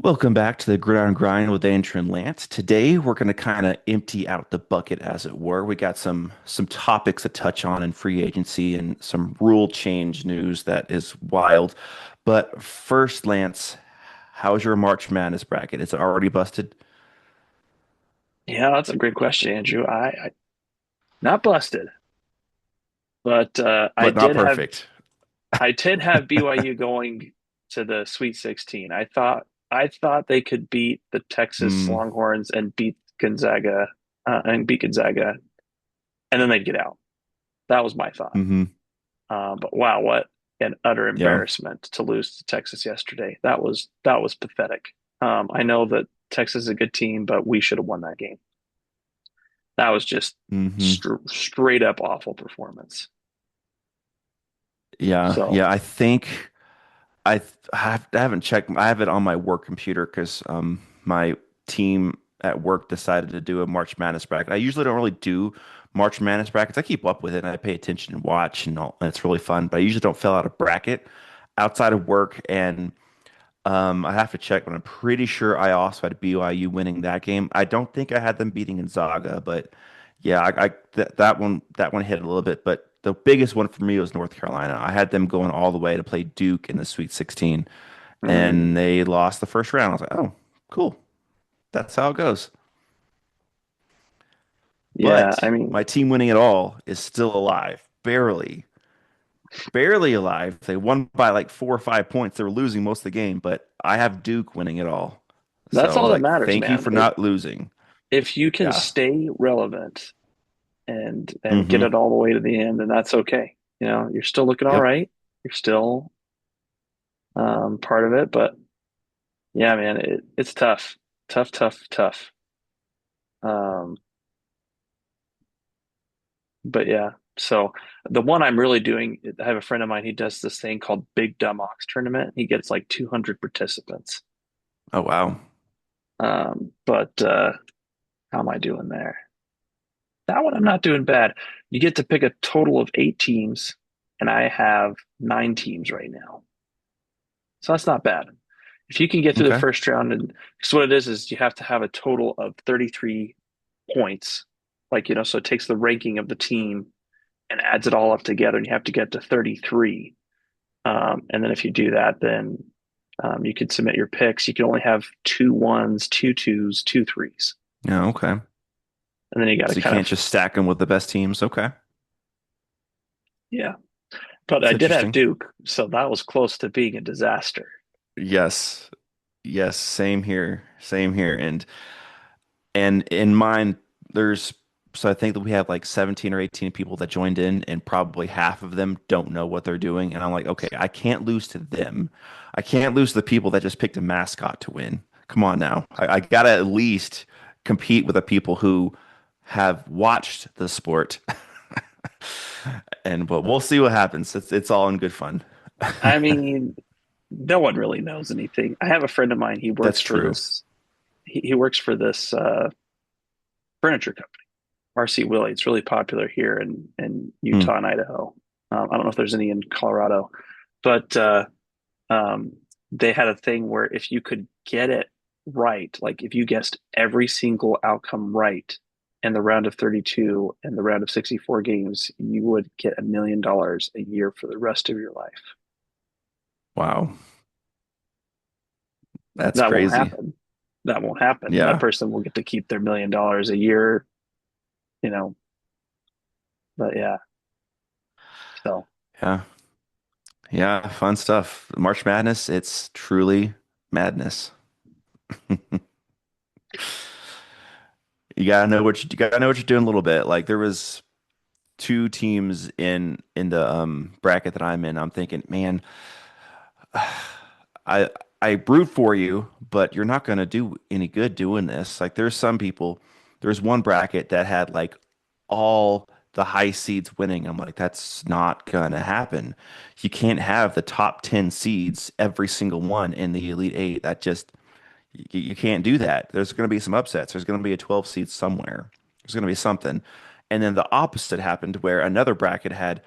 Welcome back to the Gridiron Grind with Andrew and Lance. Today we're going to kind of empty out the bucket, as it were. We got some topics to touch on in free agency and some rule change news that is wild. But first, Lance, how's your March Madness bracket? Is it already busted? Yeah, that's a great question, Andrew. I not busted, but But not perfect. I did have BYU going to the Sweet 16. I thought they could beat the Texas Mm, Longhorns and beat Gonzaga, and then they'd get out. That was my thought. hmm But wow, what an utter Yeah. embarrassment to lose to Texas yesterday. That was pathetic. I know that Texas is a good team, but we should have won that game. That was just hmm straight up awful performance. Yeah. So, Yeah. I think I haven't checked. I have it on my work computer because my team at work decided to do a March Madness bracket. I usually don't really do March Madness brackets. I keep up with it and I pay attention and watch and all, and it's really fun. But I usually don't fill out a bracket outside of work. And I have to check, but I'm pretty sure I also had BYU winning that game. I don't think I had them beating Gonzaga, but yeah, that one hit a little bit. But the biggest one for me was North Carolina. I had them going all the way to play Duke in the Sweet 16, mm, and they lost the first round. I was like, oh, cool. That's how it goes. yeah, But I mean, my team winning it all is still alive, barely alive. They won by like 4 or 5 points. They were losing most of the game, but I have Duke winning it all. that's So all that like, matters, thank you man. for not losing. If you can Yeah. stay relevant and get hmm it all the way to the end, then that's okay. You're still looking all Yep. right. You're still part of it, but yeah, man, it's tough, tough, tough, tough. Um, but yeah, so the one I'm really doing, I have a friend of mine. He does this thing called Big Dumb Ox Tournament. He gets like 200 participants. Oh wow. But how am I doing there? That one I'm not doing bad. You get to pick a total of 8 teams, and I have 9 teams right now. So that's not bad. If you can get through the Okay. first round, and because what it is you have to have a total of 33 points. So it takes the ranking of the team and adds it all up together, and you have to get to 33. And then if you do that, then you could submit your picks. You can only have two ones, two twos, two threes. Yeah. Okay. And then you got to So you kind can't of, just stack them with the best teams. Okay. yeah. But That's I did have interesting. Duke, so that was close to being a disaster. Yes. Yes. Same here. Same here. And in mine, there's so I think that we have like 17 or 18 people that joined in, and probably half of them don't know what they're doing. And I'm like, okay, I can't lose to them. I can't lose to the people that just picked a mascot to win. Come on now. I gotta at least compete with the people who have watched the sport. And but we'll see what happens. It's all in good fun. I mean, no one really knows anything. I have a friend of mine. He works That's for true. this. He works for this furniture company, RC Willey. It's really popular here in Hmm. Utah and Idaho. I don't know if there's any in Colorado, but um, they had a thing where if you could get it right, like if you guessed every single outcome right in the round of 32 and the round of 64 games, you would get $1 million a year for the rest of your life. Wow. That's That won't crazy. happen. That won't happen. That Yeah. person will get to keep their $1 million a year, you know. But yeah, so Yeah. Yeah, fun stuff. March Madness, it's truly madness. You gotta know what you're doing a little bit. Like there was two teams in the bracket that I'm in. I'm thinking, man, I I root for you, but you're not gonna do any good doing this. Like there's some people, there's one bracket that had like all the high seeds winning. I'm like, that's not gonna happen. You can't have the top 10 seeds, every single one in the Elite Eight. That just you can't do that. There's going to be some upsets. There's going to be a 12 seed somewhere. There's going to be something. And then the opposite happened where another bracket had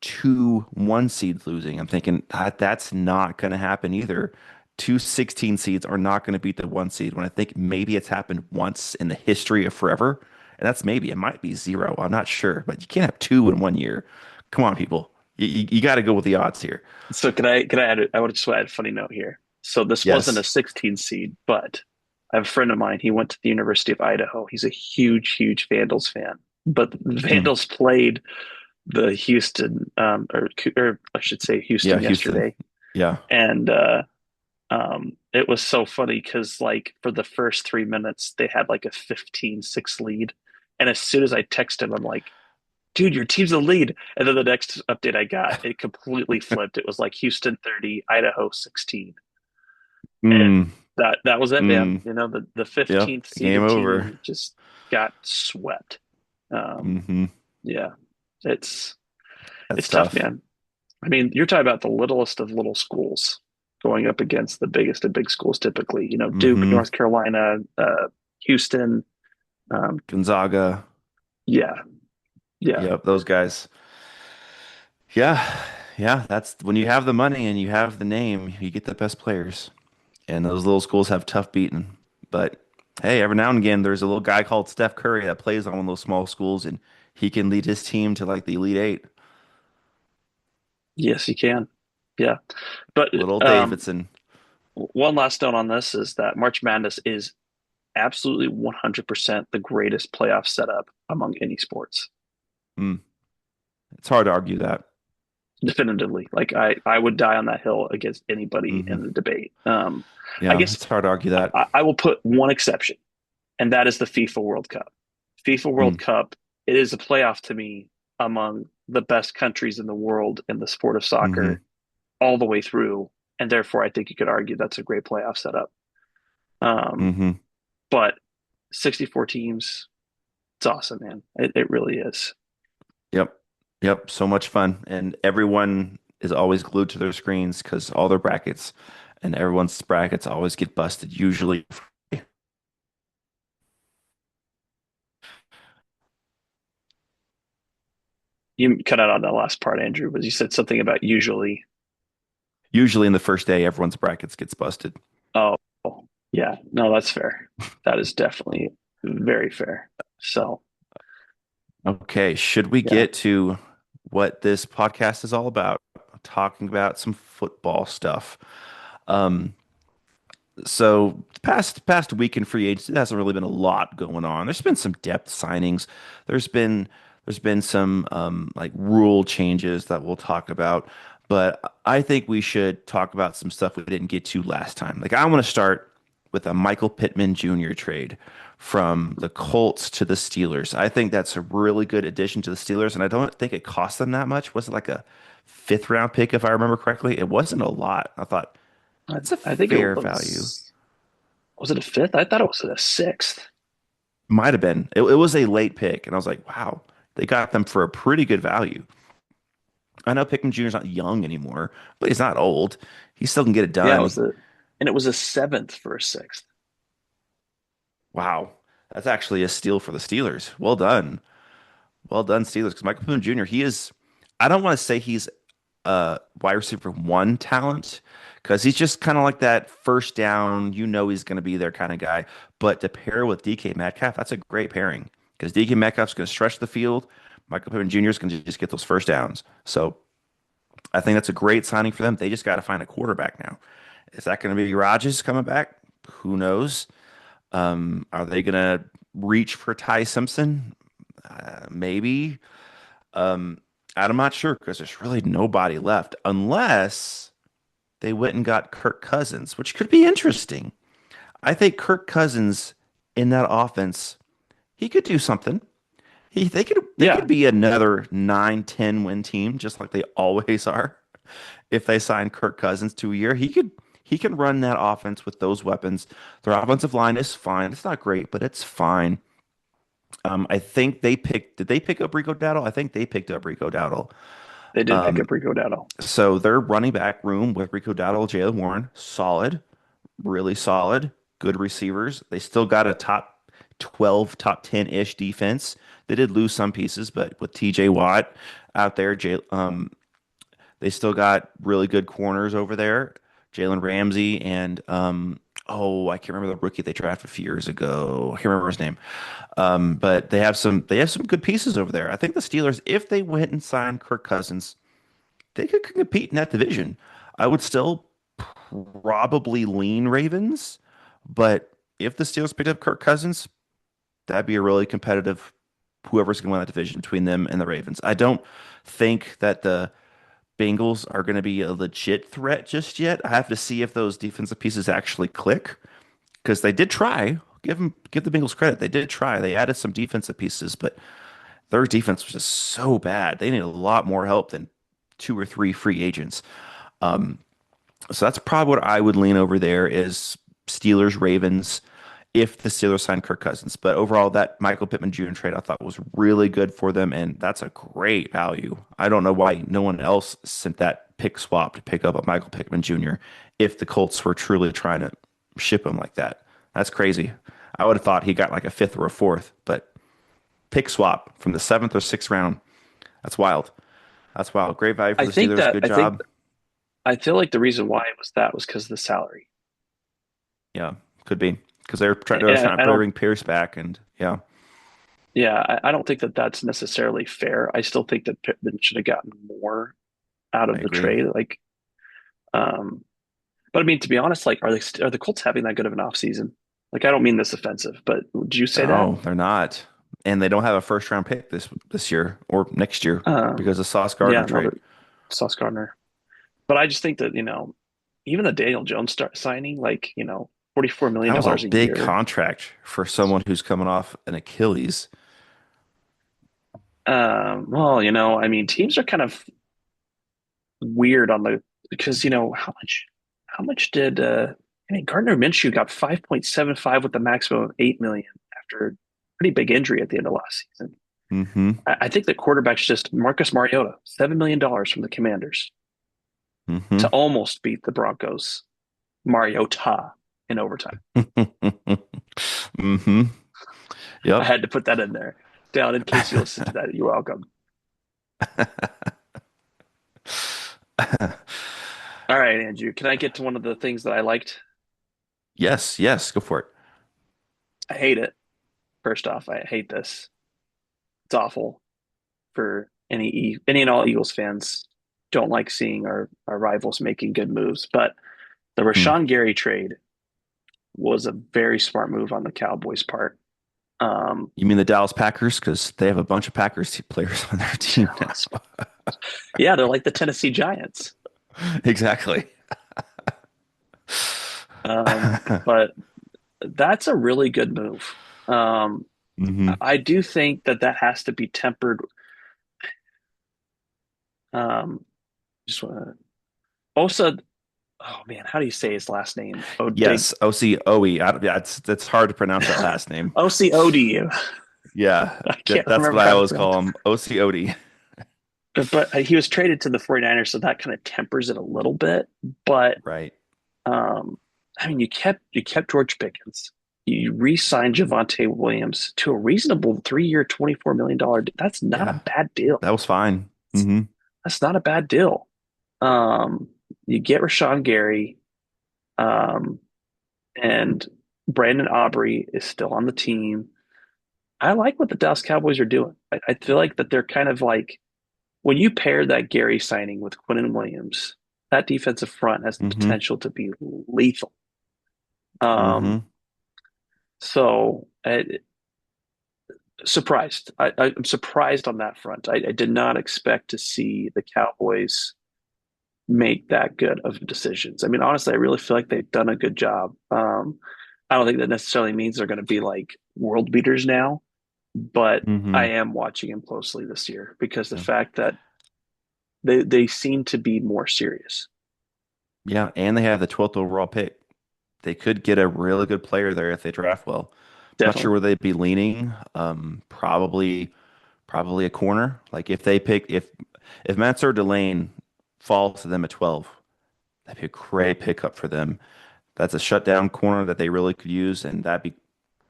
two 1 seeds losing. I'm thinking that's not going to happen either. two 16 seeds are not going to beat the one seed when I think maybe it's happened once in the history of forever. And that's maybe, it might be zero. I'm not sure, but you can't have two in one year. Come on, people. You got to go with the odds here. So can I add? I would just add a funny note here. So this wasn't a Yes. 16 seed, but I have a friend of mine. He went to the University of Idaho. He's a huge Vandals fan. But the Mm. Vandals played the Houston, or I should say Yeah, Houston Houston. yesterday, Yeah. and it was so funny because like for the first 3 minutes they had like a 15-6 lead, and as soon as I texted him, I'm like, dude, your team's the lead. And then the next update I got, it completely flipped. It was like Houston 30, Idaho 16. And Mm. that was it, man. Mm. The Yep. 15th Game seeded over. team just got swept. Um, Hmm. yeah, it's That's it's tough, tough. man. I mean, you're talking about the littlest of little schools going up against the biggest of big schools typically. Duke, Hmm. North Carolina, Houston. Um, Gonzaga. yeah, yeah. Yep, those guys. Yeah. Yeah, that's when you have the money and you have the name, you get the best players. And those little schools have tough beating. But hey, every now and again, there's a little guy called Steph Curry that plays on one of those small schools, and he can lead his team to like the Elite Eight. Yes, you can. Yeah. But Little Davidson. one last note on this is that March Madness is absolutely 100% the greatest playoff setup among any sports. Mm, it's hard to argue that. Definitively. Like I would die on that hill against anybody Hmm. in the debate. I Yeah, guess it's hard to argue that. I will put one exception, and that is the FIFA World Cup. FIFA Mm, World Cup, it is a playoff to me among the best countries in the world in the sport of hmm. soccer all the way through. And therefore, I think you could argue that's a great playoff setup. Um, Hmm. but 64 teams, it's awesome, man. It really is. Yep. Yep. So much fun. And everyone is always glued to their screens because all their brackets and everyone's brackets always get busted, usually. You cut out on that last part, Andrew, but you said something about usually. Usually in the first day, everyone's brackets gets busted. Oh, yeah. No, that's fair. That is definitely very fair. So, Okay, should we yeah. get to what this podcast is all about? Talking about some football stuff. Um, so past week in free agency, there hasn't really been a lot going on. There's been some depth signings. There's been there's been some like rule changes that we'll talk about. But I think we should talk about some stuff we didn't get to last time. Like I want to start with a Michael Pittman Jr. trade from the Colts to the Steelers. I think that's a really good addition to the Steelers, and I don't think it cost them that much. Was it like a fifth round pick, if I remember correctly? It wasn't a lot. I thought I, that's a I think it fair value. was it a fifth? I thought it was a sixth. Might have been. It was a late pick, and I was like, wow, they got them for a pretty good value. I know Pickens Jr. is not young anymore, but he's not old. He still can get it Yeah, done. and it was a seventh for a sixth. Wow, that's actually a steal for the Steelers. Well done. Well done, Steelers. Because Michael Pittman Jr., he is, I don't want to say he's a wide receiver one talent, because he's just kind of like that first down, he's going to be there kind of guy. But to pair with DK Metcalf, that's a great pairing because DK Metcalf's going to stretch the field. Michael Pittman Jr. is going to just get those first downs. So I think that's a great signing for them. They just got to find a quarterback now. Is that going to be Rodgers coming back? Who knows? Are they going to reach for Ty Simpson? Maybe. Um, I'm not sure because there's really nobody left unless they went and got Kirk Cousins, which could be interesting. I think Kirk Cousins in that offense, he could do something. They could Yeah, be another 9-10 win team, just like they always are. If they sign Kirk Cousins to a year, he can run that offense with those weapons. Their offensive line is fine. It's not great, but it's fine. I think did they pick up Rico Dowdle? I think they picked up Rico Dowdle. they did pick up Rico Dowdle. So their running back room with Rico Dowdle, Jalen Warren, solid, really solid, good receivers. They still got a top 12, top 10-ish defense. They did lose some pieces, but with TJ Watt out there, they still got really good corners over there. Jalen Ramsey and oh, I can't remember the rookie they drafted a few years ago. I can't remember his name. But they have some good pieces over there. I think the Steelers, if they went and signed Kirk Cousins, they could compete in that division. I would still probably lean Ravens, but if the Steelers picked up Kirk Cousins, that'd be a really competitive whoever's going to win that division between them and the Ravens. I don't think that the Bengals are going to be a legit threat just yet. I have to see if those defensive pieces actually click because they did try. Give the Bengals credit. They did try. They added some defensive pieces, but their defense was just so bad. They need a lot more help than two or three free agents. Um, so that's probably what I would lean over there is Steelers, Ravens, if the Steelers sign Kirk Cousins. But overall, that Michael Pittman Jr. trade I thought was really good for them, and that's a great value. I don't know why no one else sent that pick swap to pick up a Michael Pittman Jr. if the Colts were truly trying to ship him like that. That's crazy. I would have thought he got like a fifth or a fourth, but pick swap from the seventh or sixth round. That's wild. That's wild. Great value for I the think Steelers. that Good job. I feel like the reason why it was that was because of the salary. Yeah, could be because they're trying And to I don't, bring Pierce back, and yeah, yeah, I don't think that that's necessarily fair. I still think that Pittman should have gotten more out I of the agree. trade. Um, but I mean, to be honest, like, are the Colts having that good of an offseason? Like, I don't mean this offensive, but would you say that? No, they're not, and they don't have a first round pick this year or next year because of Sauce Gardner Yeah, no, trade. the Sauce Gardner. But I just think that, even the Daniel Jones start signing, like, $44 million That was a dollars a big year. contract for someone who's coming off an Achilles. Well, I mean, teams are kind of weird on because, how much did, I mean, Gardner Minshew got 5.75 with the maximum of 8 million after a pretty big injury at the end of last season. Mm-hmm. I think the quarterback's just Marcus Mariota, $7 million from the Commanders Mm-hmm. to almost beat the Broncos, Mariota in overtime. Mm-hmm. I Yep. had to put that in there. Down in case you listen to that. You're welcome. All right, Andrew. Can I get to one of the things that I liked? Yes, yes, go for it. I hate it. First off, I hate this. It's awful for any and all Eagles fans. Don't like seeing our rivals making good moves, but the Hmm. Rashawn Gary trade was a very smart move on the Cowboys' part. Um, You mean the Dallas Packers? Because they have a bunch of Packers players on their team now. yeah, they're like the Tennessee Giants. Exactly. But that's a really good move. Um, Hmm. I do think that that has to be tempered. Um, just want Osa. Oh man, how do you say his last name? Odig Yes, OCOE. Yeah, it's hard to pronounce that last name. OCOD. Yeah, I can't that's remember what I how to always pronounce call him. OCOD. it. But he was traded to the 49ers, so that kind of tempers it a little bit. But Right. um, I mean, you kept George Pickens. You re-signed Javonte Williams to a reasonable 3-year, $24 million. That's not a Yeah, bad deal. that was fine. Hmm. That's not a bad deal. Um, you get Rashawn Gary, um, and Brandon Aubrey is still on the team. I like what the Dallas Cowboys are doing. I feel like that they're kind of like when you pair that Gary signing with Quinnen Williams, that defensive front has the Hmm. potential to be lethal. Hmm. Um, so surprised. I'm surprised on that front. I did not expect to see the Cowboys make that good of decisions. I mean, honestly, I really feel like they've done a good job. I don't think that necessarily means they're going to be like world beaters now, but I Hmm. am watching him closely this year because the fact that they seem to be more serious. Yeah, and they have the 12th overall pick. They could get a really good player there if they draft well. Not sure Definitely. where they'd be leaning. Probably a corner. Like if Mansour Delane falls to them at 12, that'd be a great pickup for them. That's a shutdown corner that they really could use, and that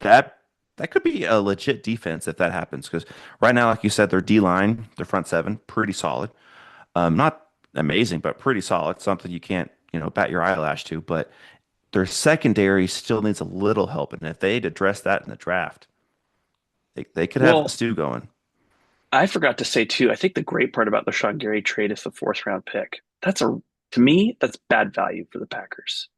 that could be a legit defense if that happens. Because right now, like you said, their D line, their front seven, pretty solid. Not amazing, but pretty solid. Something you can't bat your eyelash to, but their secondary still needs a little help. And if they'd address that in the draft, they could have a Well, stew going. I forgot to say too, I think the great part about the Sean Gary trade is the fourth round pick. To me, that's bad value for the Packers.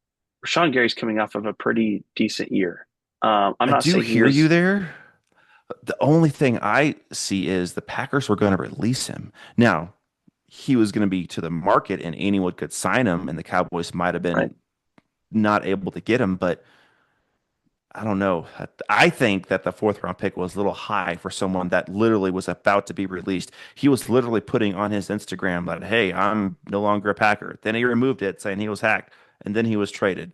Sean Gary's coming off of a pretty decent year. I'm I not do saying he hear you was there. The only thing I see is the Packers were going to release him. Now, he was going to be to the market and anyone could sign him, and the Cowboys might have right. been not able to get him, but I don't know. I think that the fourth round pick was a little high for someone that literally was about to be released. He was literally putting on his Instagram that, hey, I'm no longer a Packer. Then he removed it saying he was hacked, and then he was traded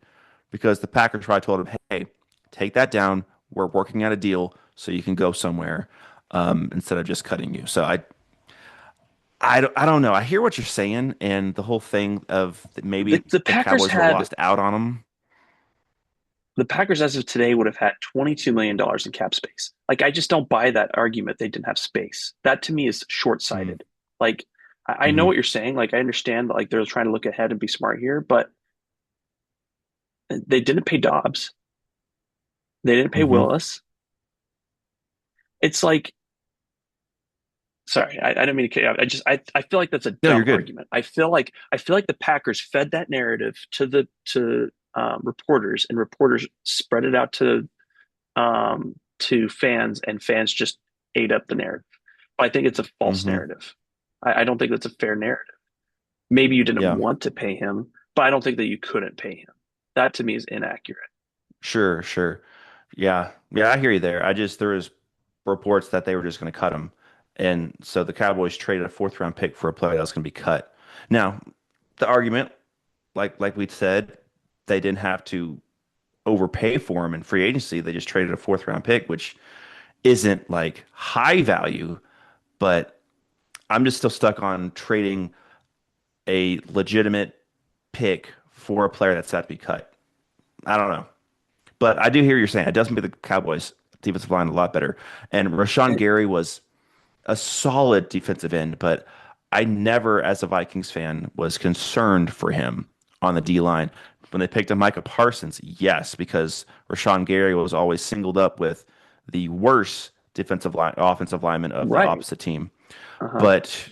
because the Packers probably told him, hey, take that down. We're working out a deal so you can go somewhere instead of just cutting you. So I don't know. I hear what you're saying, and the whole thing of that maybe The the Packers Cowboys would have had lost out on him. the Packers as of today would have had $22 million in cap space. Like I just don't buy that argument they didn't have space. That to me is Mm-hmm. short-sighted. Like I know what you're saying. Like I understand that like they're trying to look ahead and be smart here, but they didn't pay Dobbs. They didn't pay Mm-hmm. Willis. It's like, sorry, I don't mean to. I feel like that's a No, you're dumb good. argument. I feel like the Packers fed that narrative to reporters, and reporters spread it out to fans, and fans just ate up the narrative. But I think it's a false Mm-hmm. narrative. I don't think that's a fair narrative. Maybe you didn't Yeah. want to pay him, but I don't think that you couldn't pay him. That to me is inaccurate. Sure, sure. Yeah, I hear you there. There was reports that they were just going to cut him. And so the Cowboys traded a fourth round pick for a player that was going to be cut. Now, the argument, like we said, they didn't have to overpay for him in free agency. They just traded a fourth round pick, which isn't like high value, but I'm just still stuck on trading a legitimate pick for a player that's set to be cut. I don't know. But I do hear you're saying it does make the Cowboys defensive line a lot better. And Rashawn And, Gary was a solid defensive end, but I never, as a Vikings fan, was concerned for him on the D line. When they picked up Micah Parsons, yes, because Rashawn Gary was always singled up with the worst offensive lineman of the right. opposite team. Uh-huh. But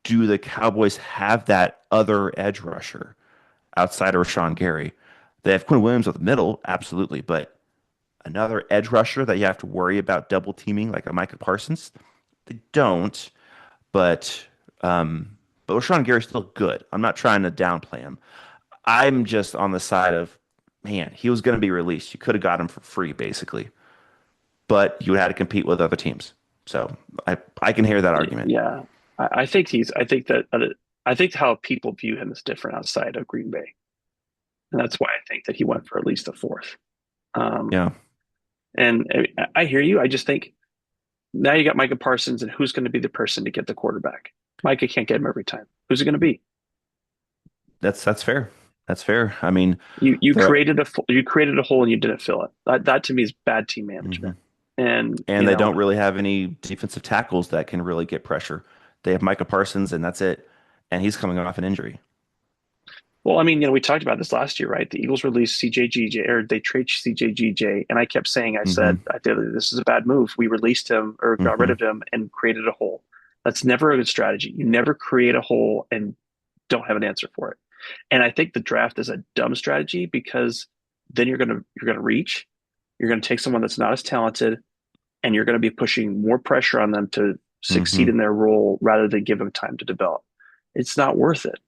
do the Cowboys have that other edge rusher outside of Rashawn Gary? They have Quinn Williams with the middle, absolutely, but another edge rusher that you have to worry about double teaming like a Micah Parsons, they don't. But but Rashawn Gary's still good. I'm not trying to downplay him. I'm just on the side of, man, he was going to be released. You could have got him for free, basically, but you had to compete with other teams. So I can hear that argument. Yeah, I think he's. I think how people view him is different outside of Green Bay, and that's why I think that he went for at least a fourth. Um, Yeah. and I hear you. I just think now you got Micah Parsons, and who's going to be the person to get the quarterback? Micah can't get him every time. Who's it going to be? That's fair. That's fair. I mean, they're You created a hole and you didn't fill it. That to me is bad team mhm. management. And And they don't really have any defensive tackles that can really get pressure. They have Micah Parsons, and that's it. And he's coming off an injury. well, I mean, we talked about this last year, right? The Eagles released CJGJ, or they trade CJGJ, and I kept saying, Hmm. I did, this is a bad move. We released him or got rid Hmm. of him and created a hole. That's never a good strategy. You never create a hole and don't have an answer for it. And I think the draft is a dumb strategy because then you're gonna reach, you're gonna take someone that's not as talented, and you're gonna be pushing more pressure on them to succeed Hmm. in their role rather than give them time to develop. It's not worth it.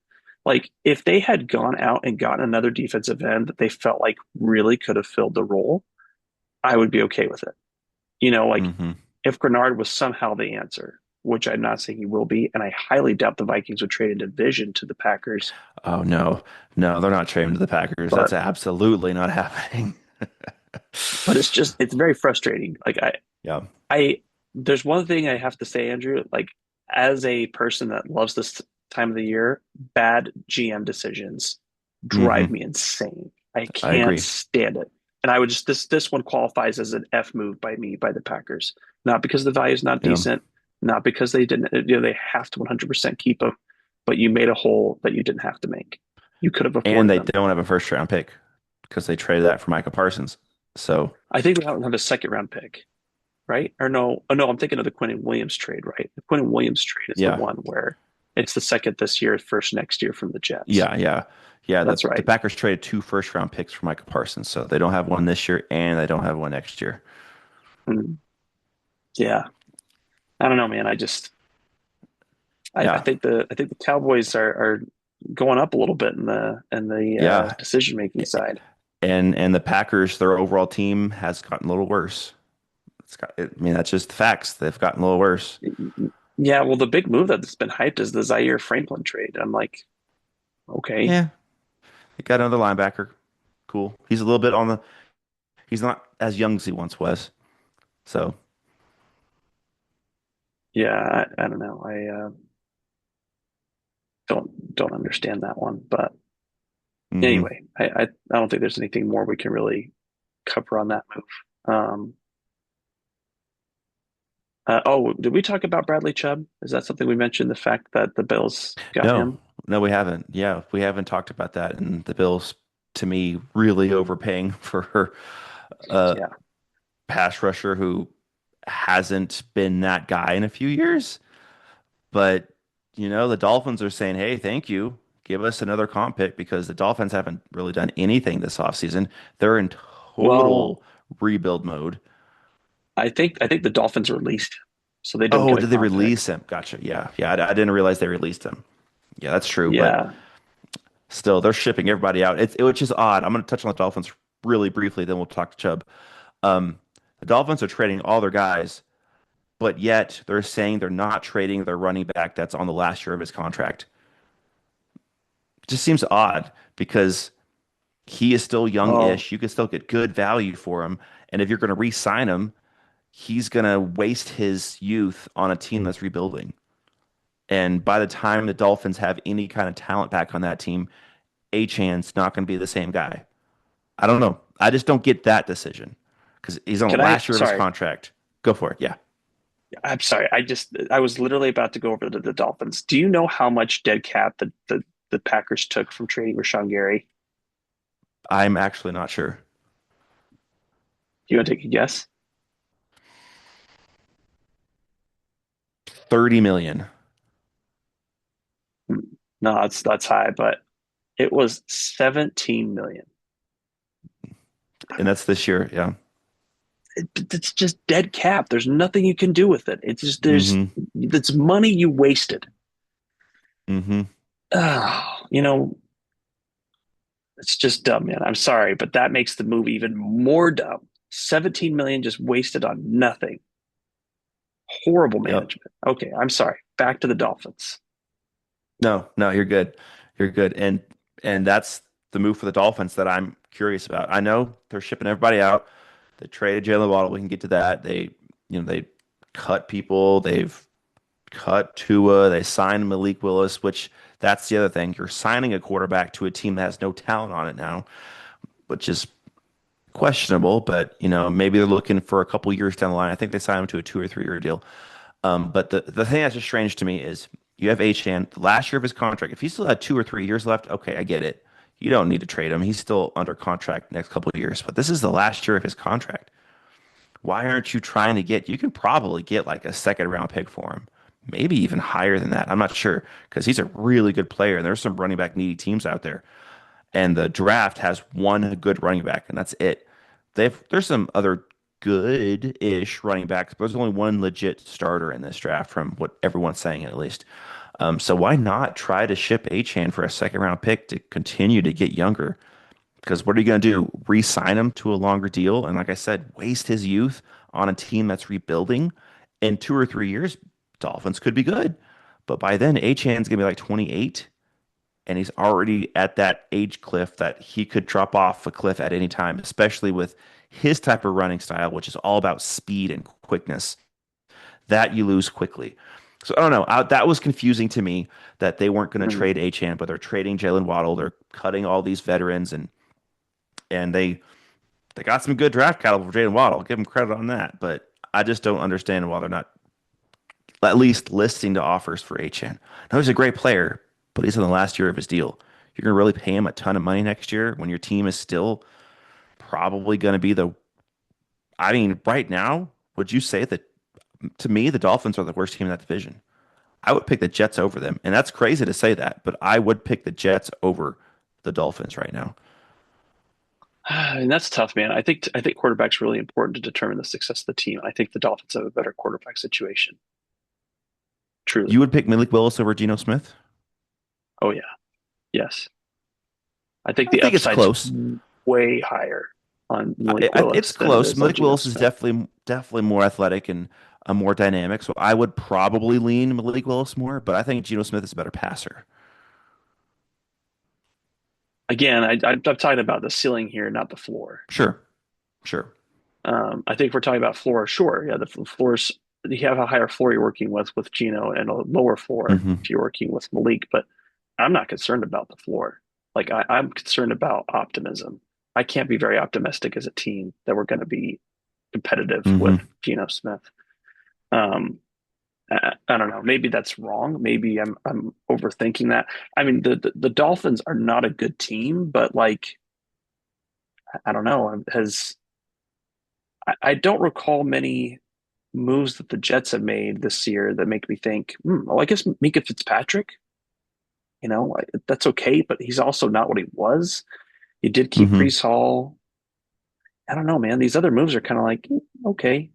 Like if they had gone out and gotten another defensive end that they felt like really could have filled the role, I would be okay with it. Like Hmm. if Grenard was somehow the answer, which I'm not saying he will be, and I highly doubt the Vikings would trade a division to the Packers. Oh no, no, they're not trading to the Packers. That's But absolutely not happening. it's very frustrating. Like Yeah. I there's one thing I have to say, Andrew, like as a person that loves this time of the year, bad GM decisions drive Hmm. me insane. I I can't agree. stand it. And I would just this one qualifies as an F move by me by the Packers. Not because the value is not Yeah. decent, not because they didn't they have to 100% keep him, but you made a hole that you didn't have to make. You could have And afforded they them. don't have a first round pick because they traded that for Micah Parsons. So I think they don't have a second round pick, right? Or no? Oh no, I'm thinking of the Quentin Williams trade, right? The Quentin Williams trade is the yeah, one where it's the second this year, first next year from the Jets. yeah. The That's the right. Packers traded two first round picks for Micah Parsons, so they don't have one this year and they don't have one next year. Mm, yeah, I don't know, man. I Yeah, think the Cowboys are going up a little bit in the yeah. decision making side. And the Packers, their overall team has gotten a little worse. I mean, that's just the facts. They've gotten a little worse. Yeah, well, the big move that's been hyped is the Zaire Franklin trade. I'm like, okay, Yeah, they got another linebacker. Cool. He's a little bit on the. He's not as young as he once was. So, yeah, I don't know. I don't understand that one, but hmm anyway, I don't think there's anything more we can really cover on that move. Oh, did we talk about Bradley Chubb? Is that something we mentioned? The fact that the Bills got no, him? no, we haven't. Yeah, we haven't talked about that. And the Bills, to me, really overpaying for a Yeah. pass rusher who hasn't been that guy in a few years. But, the Dolphins are saying, hey, thank you. Give us another comp pick because the Dolphins haven't really done anything this offseason. They're in Well, total rebuild mode. I think the Dolphins released, so they don't Oh, get a did they comp pick. release him? Gotcha. Yeah. Yeah. I didn't realize they released him. Yeah, that's true. But Yeah. still, they're shipping everybody out. Which is odd. I'm going to touch on the Dolphins really briefly, then we'll talk to Chubb. Um, the Dolphins are trading all their guys, but yet they're saying they're not trading their running back that's on the last year of his contract. It just seems odd because he is still Well, young-ish. You can still get good value for him. And if you're going to re-sign him, he's going to waste his youth on a team that's rebuilding. And by the time the Dolphins have any kind of talent back on that team, Achan's not going to be the same guy. I don't know. I just don't get that decision because he's on the can I? last year of his Sorry, contract. Go for it. Yeah. I'm sorry. I was literally about to go over to the Dolphins. Do you know how much dead cap the Packers took from trading Rashawn Gary? I'm actually not sure. Do you want to take a guess? 30 million. Hmm. No, that's high, but it was 17 million. And that's this year. Yeah. It's just dead cap. There's nothing you can do with it. It's just Mm-hmm. it's money you wasted. Mm-hmm. You know, it's just dumb, man. I'm sorry, but that makes the movie even more dumb. 17 million just wasted on nothing. Horrible Yep. management. Okay, I'm sorry. Back to the Dolphins. No, no, you're good. You're good. And that's the move for the Dolphins that I'm curious about. I know they're shipping everybody out. They traded Jalen Waddle. We can get to that. They cut people. They've cut Tua. They signed Malik Willis, which that's the other thing. You're signing a quarterback to a team that has no talent on it now, which is questionable, but maybe they're looking for a couple years down the line. I think they signed him to a 2 or 3 year deal. But the thing that's just strange to me is you have Achan, the last year of his contract. If he still had 2 or 3 years left, okay, I get it. You don't need to trade him. He's still under contract next couple of years. But this is the last year of his contract. Why aren't you trying to get? You can probably get like a second round pick for him, maybe even higher than that. I'm not sure because he's a really good player, and there's some running back needy teams out there. And the draft has one good running back, and that's it. There's some other good-ish running backs, but there's only one legit starter in this draft from what everyone's saying at least. So why not try to ship Achan for a second round pick to continue to get younger? Because what are you going to do? Re-sign him to a longer deal? And like I said, waste his youth on a team that's rebuilding? In 2 or 3 years, Dolphins could be good. But by then, Achan's going to be like 28 and he's already at that age cliff that he could drop off a cliff at any time, especially with his type of running style, which is all about speed and quickness. That you lose quickly. So I don't know. That was confusing to me that they weren't going to Mhm. trade Achan, but they're trading Jalen Waddle. They're cutting all these veterans, and they got some good draft capital for Jalen Waddle. Give them credit on that, but I just don't understand why they're not at least listing to offers for Achan. Now he's a great player, but he's in the last year of his deal. you're going to really pay him a ton of money next year when your team is still probably going to be the, I mean, right now, would you say that to me, the Dolphins are the worst team in that division? I would pick the Jets over them. And that's crazy to say that, but I would pick the Jets over the Dolphins right now. And that's tough, man. I think quarterback's really important to determine the success of the team. I think the Dolphins have a better quarterback situation. You Truly. would pick Malik Willis over Geno Smith? Oh yeah. Yes. I think I the think it's upside's close. way higher on Malik It's Willis than it close. is on Malik Geno Willis is Smith. definitely more athletic and more dynamic. So I would probably lean Malik Willis more, but I think Geno Smith is a better passer. Again, I'm talking about the ceiling here, not the floor. Sure, sure. I think if we're talking about floor, sure, yeah, the floors you have a higher floor you're working with Gino and a lower floor Hmm. if you're working with Malik, but I'm not concerned about the floor. Like I'm concerned about optimism. I can't be very optimistic as a team that we're going to be competitive with Hmm. Geno Smith. Um, I don't know. Maybe that's wrong. Maybe I'm overthinking that. I mean, the Dolphins are not a good team, but like I don't know. Has I don't recall many moves that the Jets have made this year that make me think, well, I guess Mika Fitzpatrick, that's okay, but he's also not what he was. You did keep Hmm. Brees Hall. I don't know, man. These other moves are kind of like, okay,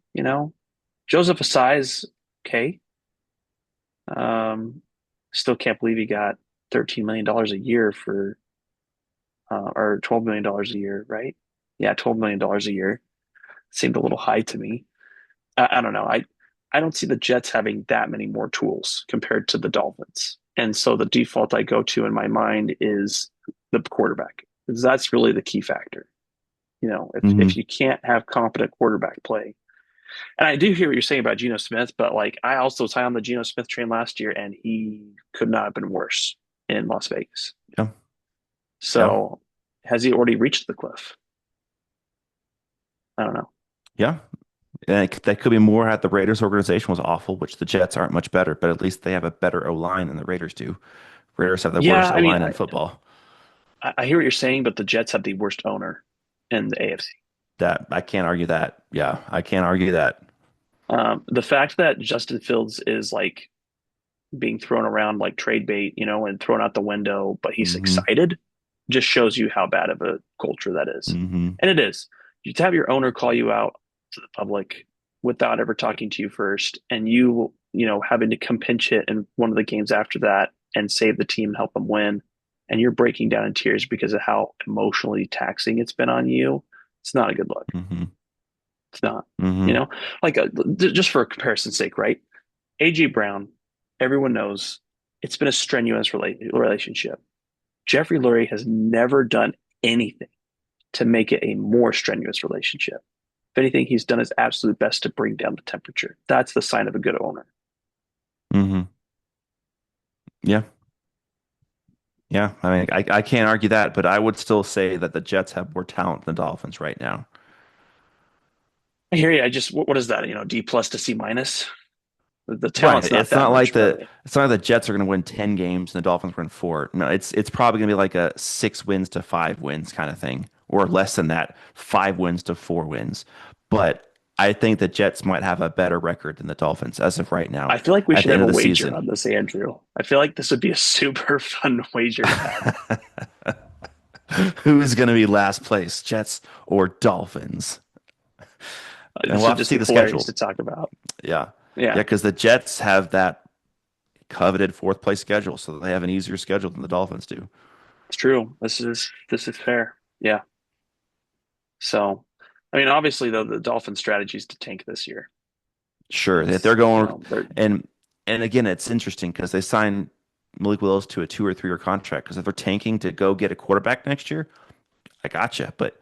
Joseph Asai's okay. Um, Still can't believe he got $13 million a year or $12 million a year, right? Yeah, $12 million a year. Seemed a little high to me. I don't know. I don't see the Jets having that many more tools compared to the Dolphins. And so the default I go to in my mind is the quarterback. Because that's really the key factor. If Hmm. you can't have competent quarterback play. And I do hear what you're saying about Geno Smith, but like I also was high on the Geno Smith train last year and he could not have been worse in Las Vegas. Yeah, yeah, So has he already reached the cliff? I don't know. yeah. And that could be more had the Raiders organization was awful, which the Jets aren't much better, but at least they have a better O line than the Raiders do. Raiders have the Yeah, worst I O mean, line in football. I hear what you're saying, but the Jets have the worst owner in the AFC. That I can't argue that. Yeah, I can't argue that. The fact that Justin Fields is like being thrown around like trade bait, and thrown out the window, but he's Hmm. excited, just shows you how bad of a culture that is. Hmm. And it is. You to have your owner call you out to the public without ever talking to you first, and having to come pinch hit in one of the games after that and save the team and help them win, and you're breaking down in tears because of how emotionally taxing it's been on you. It's not a good look. Hmm. It's not. You Hmm. know, like just for comparison's sake, right? AJ Brown, everyone knows it's been a strenuous relationship. Jeffrey Lurie has never done anything to make it a more strenuous relationship. If anything, he's done his absolute best to bring down the temperature. That's the sign of a good owner. Hmm. Yeah, yeah. I mean, I can't argue that, but I would still say that the Jets have more talent than the Dolphins right now. I hear you. I just, what is that? D plus to C minus. The Right. talent's not that much, really. It's not like the Jets are going to win 10 games and the Dolphins win four. No, it's probably going to be like a 6 wins to 5 wins kind of thing, or less than that, 5 wins to 4 wins. But I think the Jets might have a better record than the Dolphins as of right now I feel like we at should the have end a of the wager season. on this, Andrew. I feel like this would be a super fun wager to have. Who's going to be last place, Jets or Dolphins? And This we'll would have to just see be the hilarious schedule. to talk about. Yeah. Yeah, Yeah, because the Jets have that coveted fourth place schedule, so they have an easier schedule than the Dolphins do. it's true. This is fair. Yeah. So, I mean, obviously, though, the Dolphin strategy is to tank this year. Sure, that It's, they're going they're and and again, it's interesting because they signed Malik Willis to a 2 or 3 year contract. Because if they're tanking to go get a quarterback next year, I gotcha. But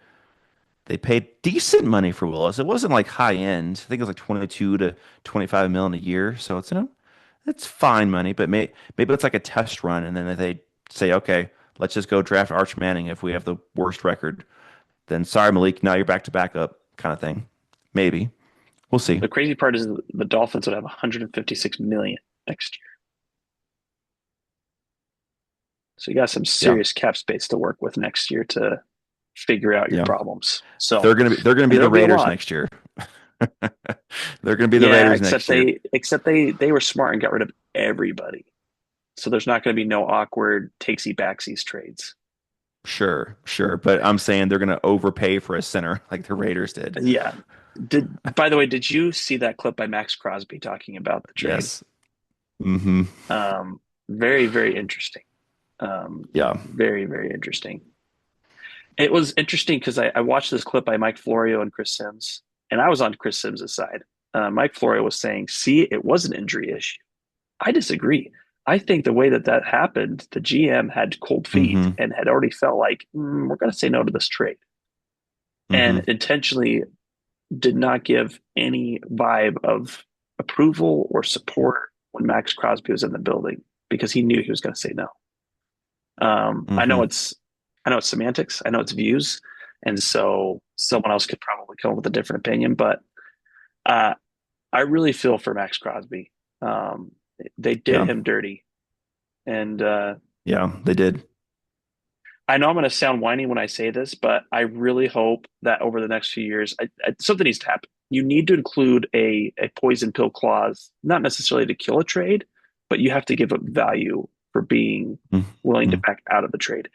they paid decent money for Willis. It wasn't like high end. I think it was like 22 to 25 million a year. So it's fine money. But maybe it's like a test run, and then they say, okay, let's just go draft Arch Manning if we have the worst record. Then sorry, Malik, now you're back to backup kind of thing. Maybe we'll see. the crazy part is the Dolphins would have 156 million next year. So you got some Yeah. serious cap space to work with next year to figure out your Yeah. problems. So, They're gonna and be the there'll be a Raiders lot. next year. They're gonna be the Yeah, Raiders next year. except they were smart and got rid of everybody. So there's not going to be no awkward takesy backsies trades. Sure, sure. But I'm saying they're gonna overpay for a center like the Raiders did. Yeah. Did by the way, did you see that clip by Max Crosby talking about the trade? Yes. Hmm. Very, very interesting. Yeah. Very, very interesting. It was interesting because I watched this clip by Mike Florio and Chris Sims, and I was on Chris Sims' side. Mike Florio was saying, see, it was an injury issue. I disagree. I think the way that that happened, the GM had cold feet Hmm. and had already felt like, we're going to say no to this trade, and Hmm. intentionally did not give any vibe of approval or support when Max Crosby was in the building because he knew he was going to say no. I know Hmm. it's semantics, I know it's views, and so someone else could probably come up with a different opinion. But uh, I really feel for Max Crosby. Um, they did Yeah. him dirty, and Yeah. They did. I know I'm going to sound whiny when I say this, but I really hope that over the next few years, something needs to happen. You need to include a poison pill clause, not necessarily to kill a trade, but you have to give up value for being willing to Hmm. back out of the trade.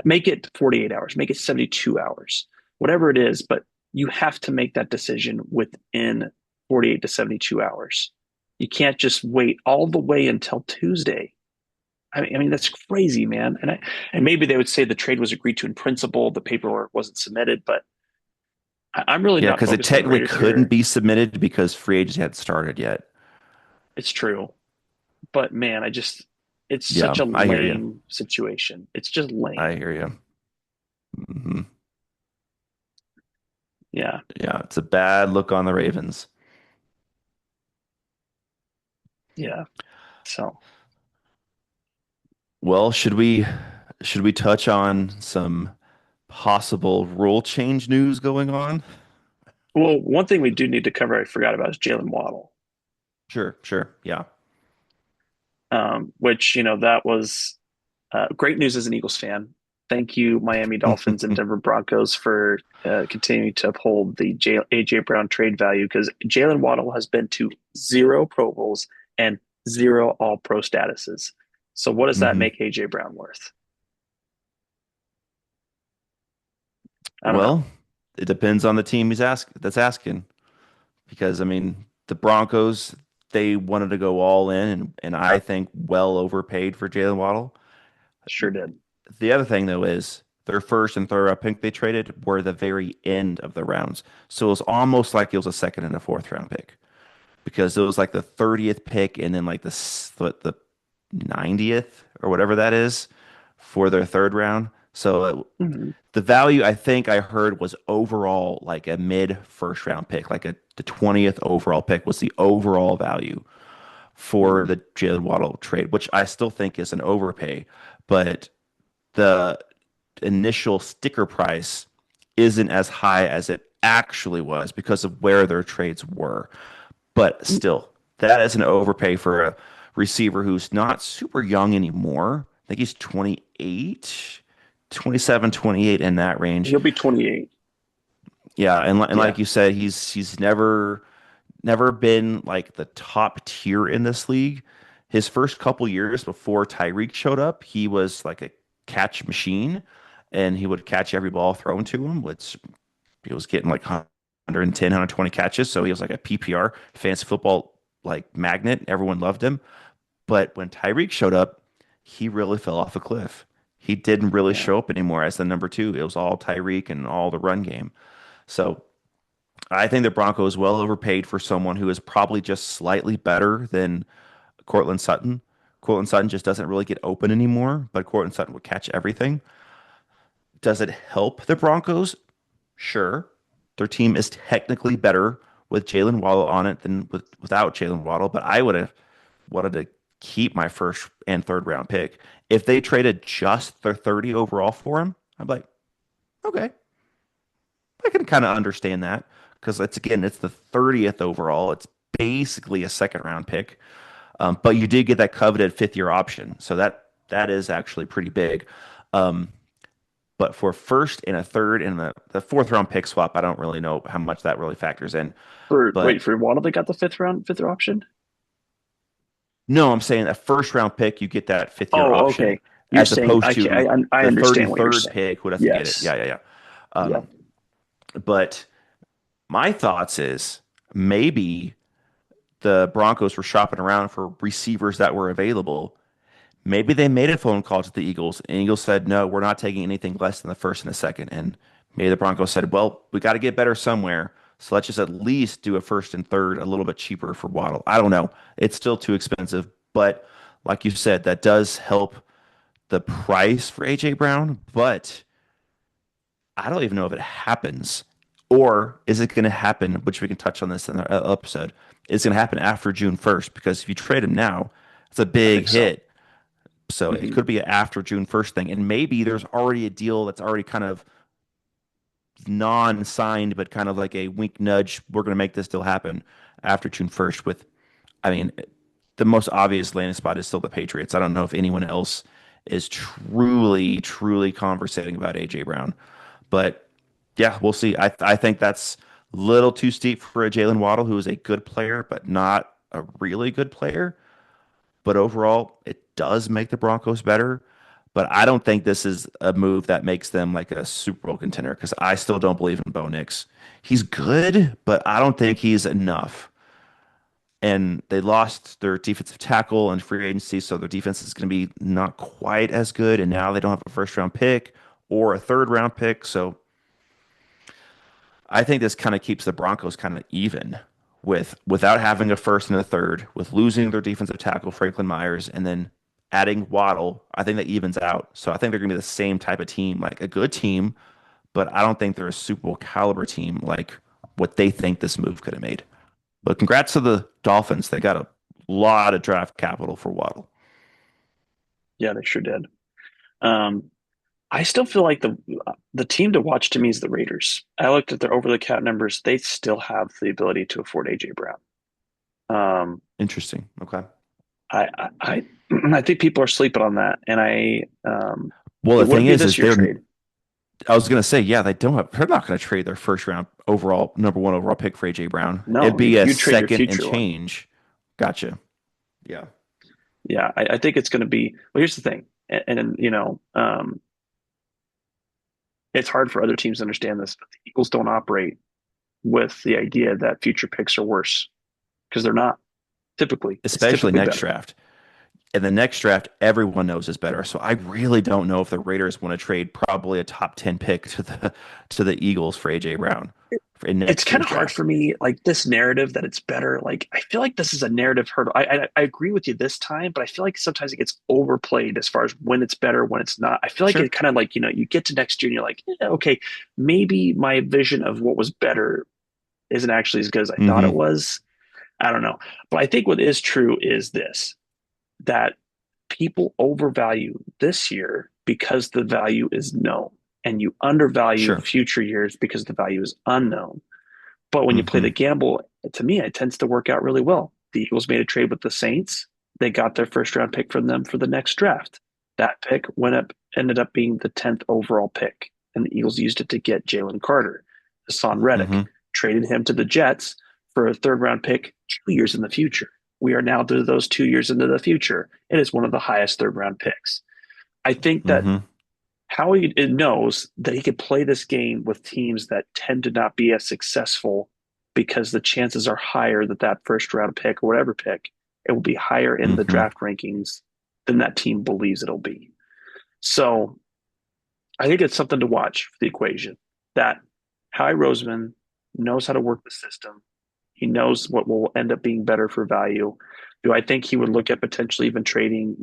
Make it 48 hours, make it 72 hours, whatever it is, but you have to make that decision within 48 to 72 hours. You can't just wait all the way until Tuesday. I mean that's crazy, man. And maybe they would say the trade was agreed to in principle, the paperwork wasn't submitted, but I'm really Yeah, not because it focused on the technically Raiders couldn't here. be submitted because free agency hadn't started yet. It's true, but man, it's Yeah, such a I hear you. lame situation. It's just I lame. hear you. Hmm. Yeah, Yeah, it's a bad look on the Ravens. yeah. So, Well, should we touch on some possible rule change news going on? well, one thing we do need to cover, I forgot about, is Jalen Waddle, Sure, sure. Yeah. which that was great news as an Eagles fan. Thank you, Miami Dolphins and Denver Broncos, for continuing to uphold the AJ Brown trade value because Jalen Waddle has been to zero Pro Bowls and zero All Pro statuses. So, what does that Hmm. make AJ Brown worth? I don't know. Well, it depends on the team that's asking. Because I mean, the Broncos, they wanted to go all in and I think well overpaid for Jalen Waddle. Sure did. The other thing though is their first and third round pick they traded were the very end of the rounds. So it was almost like it was a second and a fourth round pick because it was like the 30th pick and then like the 90th or whatever that is for their third round. So Mhm. the value I think I heard was overall like a mid first round pick, like the 20th overall pick was the overall value for Mhm. the Jalen Waddle trade, which I still think is an overpay. But the initial sticker price isn't as high as it actually was because of where their trades were. But still, that is an overpay for a receiver who's not super young anymore. I think he's 28, 27, 28 in that range. He'll be 28. Yeah, and Yeah. like you said, he's never been like the top tier in this league. His first couple years before Tyreek showed up, he was like a catch machine, and he would catch every ball thrown to him, which he was getting like 110, 120 catches. So he was like a PPR fantasy football like magnet. Everyone loved him. But when Tyreek showed up, he really fell off a cliff. He didn't really Yeah. show up anymore as the number two. It was all Tyreek and all the run game. So I think the Broncos well overpaid for someone who is probably just slightly better than Cortland Sutton. Cortland Sutton just doesn't really get open anymore, but Cortland Sutton would catch everything. Does it help the Broncos? Sure. Their team is technically better with Jalen Waddle on it than without Jalen Waddle, but I would have wanted to keep my first and third round pick. If they traded just their 30 overall for him, I'm like, okay, I can kind of understand that because it's the 30th overall. It's basically a second round pick. But you did get that coveted fifth year option. So That is actually pretty big. Um, but for first and a third and the fourth round pick swap, I don't really know how much that really factors in. For wait, But for Waddle, they got the fifth option. no, I'm saying a first round pick, you get that fifth year Oh, option okay. You're as saying opposed to I the understand what you're 33rd saying. pick would have to get it. Yes. Yeah, yeah, yeah. Yeah. Um, but my thoughts is maybe the Broncos were shopping around for receivers that were available. Maybe they made a phone call to the Eagles, and Eagles said, no, we're not taking anything less than the first and the second. And maybe the Broncos said, well, we got to get better somewhere. So let's just at least do a first and third a little bit cheaper for Waddle. I don't know. It's still too expensive. But like you said, that does help the price for AJ Brown. But I don't even know if it happens. Or is it going to happen, which we can touch on this in our episode, it's going to happen after June 1st? Because if you trade him now, it's a I big think so. hit. So it Hmm. could be an after June 1st thing. And maybe there's already a deal that's already kind of non-signed, but kind of like a wink nudge. We're going to make this deal happen after June 1st with, I mean, the most obvious landing spot is still the Patriots. I don't know if anyone else is truly, truly conversating about AJ Brown. But yeah, we'll see. I think that's a little too steep for a Jalen Waddle, who is a good player, but not a really good player. But overall, it does make the Broncos better. But I don't think this is a move that makes them like a Super Bowl contender because I still don't believe in Bo Nix. He's good, but I don't think he's enough. And they lost their defensive tackle and free agency, so their defense is going to be not quite as good. And now they don't have a first round pick or a third round pick. So I think this kind of keeps the Broncos kind of even without having a first and a third, with losing their defensive tackle Franklin Myers, and then adding Waddle. I think that evens out. So I think they're going to be the same type of team, like a good team, but I don't think they're a Super Bowl caliber team like what they think this move could have made. But congrats to the Dolphins. They got a lot of draft capital for Waddle. Yeah, they sure did. Um, I still feel like the team to watch to me is the Raiders. I looked at their over the cap numbers. They still have the ability to afford AJ Brown. Um, Interesting. Okay. I I think people are sleeping on that, and Well, it the thing wouldn't be is this year they're trade. I was gonna say, yeah, they don't have, they're not gonna trade their first round overall number one overall pick for AJ Brown. It'd No, be a you trade your second and future one. change. Gotcha. Yeah. Yeah, I think it's going to be. Well, here's the thing, and it's hard for other teams to understand this, but the Eagles don't operate with the idea that future picks are worse because they're not. Typically, it's Especially typically next better. draft. And the next draft, everyone knows is better. So I really don't know if the Raiders want to trade probably a top 10 pick to the Eagles for AJ Brown for in It's next kind year's of hard draft. for me, like this narrative that it's better. Like I feel like this is a narrative hurdle. I agree with you this time, but I feel like sometimes it gets overplayed as far as when it's better, when it's not. I feel like Sure. it kind of like you get to next year and you're like, okay, maybe my vision of what was better isn't actually as good as I thought it Mm-hmm. was. I don't know, but I think what is true is this: that people overvalue this year because the value is known, and you undervalue Sure. future years because the value is unknown. But when you play Mm-hmm. the gamble, to me, it tends to work out really well. The Eagles made a trade with the Saints. They got their first round pick from them for the next draft. That pick ended up being the 10th overall pick. And the Eagles used it to get Jalen Carter. Hassan Reddick Mm-hmm. traded him to the Jets for a third round pick 2 years in the future. We are now to those 2 years into the future. It is one of the highest third round picks. I think that Mm-hmm. Howie knows that he could play this game with teams that tend to not be as successful because the chances are higher that that first round pick or whatever pick, it will be higher in the Mm-hmm. draft rankings than that team believes it'll be. So I think it's something to watch for the equation that Howie Roseman knows how to work the system. He knows what will end up being better for value. Do I think he would look at potentially even trading,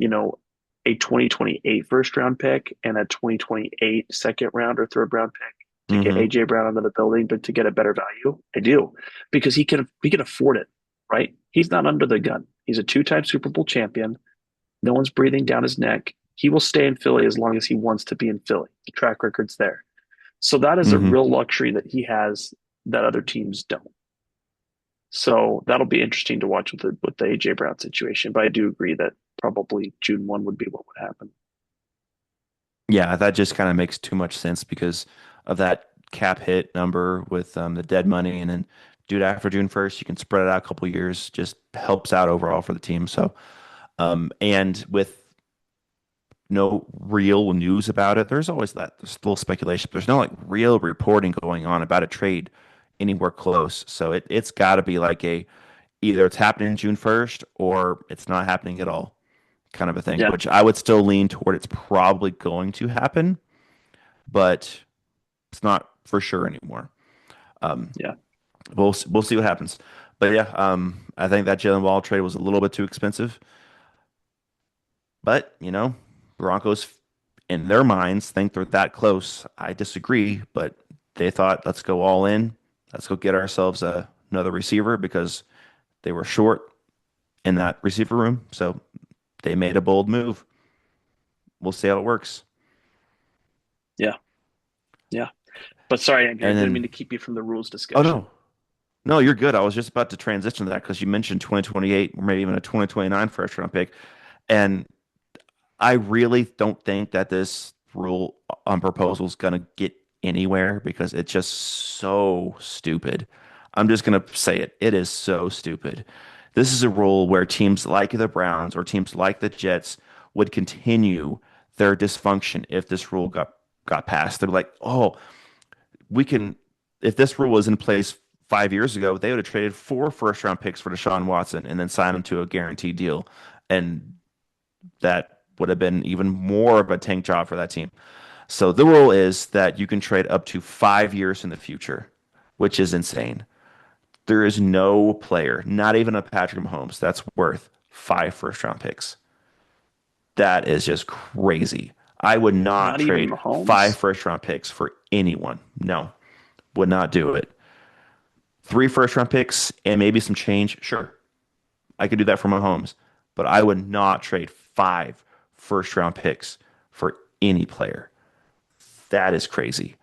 a 2028 first round pick and a 2028 second round or third round pick to get Mm-hmm. AJ Brown into the building, but to get a better value? I do because he can afford it, right? He's not under the gun. He's a two-time Super Bowl champion. No one's breathing down his neck. He will stay in Philly as long as he wants to be in Philly. The track record's there. So that is a Mm-hmm. real luxury that he has that other teams don't. So that'll be interesting to watch with the AJ Brown situation. But I do agree that probably June 1 would be what would happen. Yeah, that just kind of makes too much sense because of that cap hit number with the dead money, and then do it after June 1st. You can spread it out a couple years, just helps out overall for the team. So, and with no real news about it, there's always that there's little speculation. There's no like real reporting going on about a trade anywhere close. So it's got to be like a either it's happening June 1st or it's not happening at all kind of a thing, Yeah, which I would still lean toward it's probably going to happen, but it's not for sure anymore. Um, yeah, we'll see what happens. But yeah, I think that Jalen Wall trade was a little bit too expensive. But Broncos in their minds think they're that close. I disagree, but they thought let's go all in. Let's go get ourselves another receiver because they were short in that receiver room. So they made a bold move. We'll see how it works. yeah, yeah. But sorry, Andrew, I And didn't mean to then, keep you from the rules oh discussion. no, no, you're good. I was just about to transition to that because you mentioned 2028 or maybe even a 2029 first round pick. And I really don't think that this rule on proposal is going to get anywhere because it's just so stupid. I'm just going to say it. It is so stupid. This is a rule where teams like the Browns or teams like the Jets would continue their dysfunction if this rule got passed. They're like, oh, we can. If this rule was in place 5 years ago, they would have traded four first round picks for Deshaun Watson and then signed him to a guaranteed deal, and that would have been even more of a tank job for that team. So the rule is that you can trade up to 5 years in the future, which is insane. There is no player, not even a Patrick Mahomes, that's worth five first round picks. That is just crazy. I would not Not even trade five Mahomes. first round picks for anyone. No, would not do it. Three first round picks and maybe some change. Sure, I could do that for Mahomes, but I would not trade five first round picks for any player. That is crazy.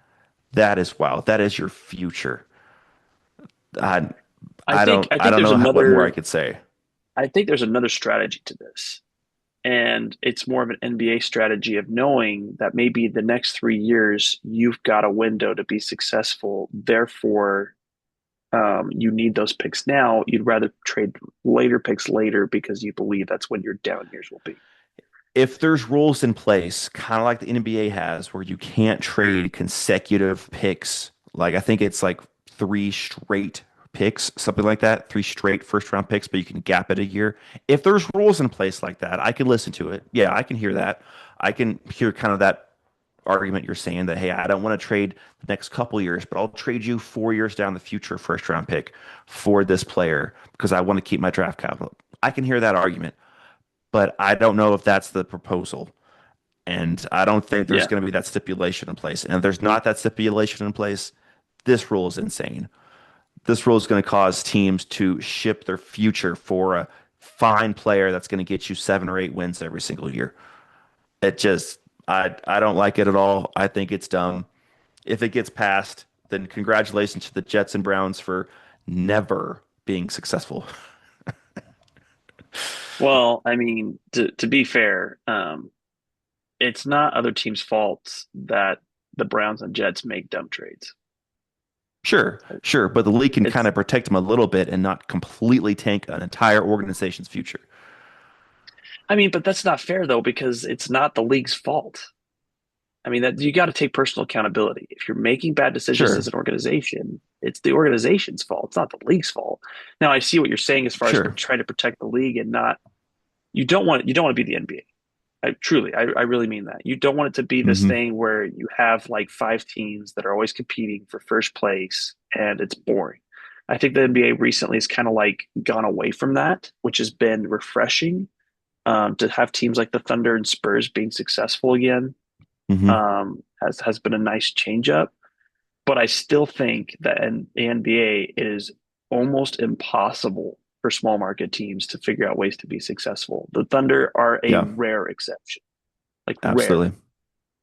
That is wild. That is your future. I I think I I think don't there's know what more I another could say. I think there's another strategy to this. And it's more of an NBA strategy of knowing that maybe the next 3 years you've got a window to be successful. Therefore, you need those picks now. You'd rather trade later picks later because you believe that's when your down years will be. If there's rules in place, kind of like the NBA has, where you can't trade consecutive picks, like I think it's like three straight picks, something like that, three straight first round picks, but you can gap it a year. If there's rules in place like that, I can listen to it. Yeah, I can hear that. I can hear kind of that argument you're saying that, hey, I don't want to trade the next couple years, but I'll trade you 4 years down the future first round pick for this player because I want to keep my draft capital. I can hear that argument, but I don't know if that's the proposal. And I don't think there's Yeah. going to be that stipulation in place. And if there's not that stipulation in place, this rule is insane. This rule is going to cause teams to ship their future for a fine player that's going to get you 7 or 8 wins every single year. It just, I don't like it at all. I think it's dumb. If it gets passed, then congratulations to the Jets and Browns for never being successful. Well, I mean, to be fair, it's not other teams' faults that the Browns and Jets make dumb trades. Sure, sure, but the league can kind It's, of protect them a little bit and not completely tank an entire organization's future. I mean, but that's not fair though because it's not the league's fault. I mean, that you got to take personal accountability. If you're making bad decisions as Sure, an organization, it's the organization's fault. It's not the league's fault. Now, I see what you're saying as far as sure. trying to protect the league and not. You don't want to be the NBA. I really mean that. You don't want it to be this Hmm. thing where you have like five teams that are always competing for first place and it's boring. I think the NBA recently has kind of like gone away from that, which has been refreshing. To have teams like the Thunder and Spurs being successful again Hmm. has been a nice change up. But I still think that in the NBA it is almost impossible for small market teams to figure out ways to be successful. The Thunder are a Yeah, rare exception, like rare. absolutely.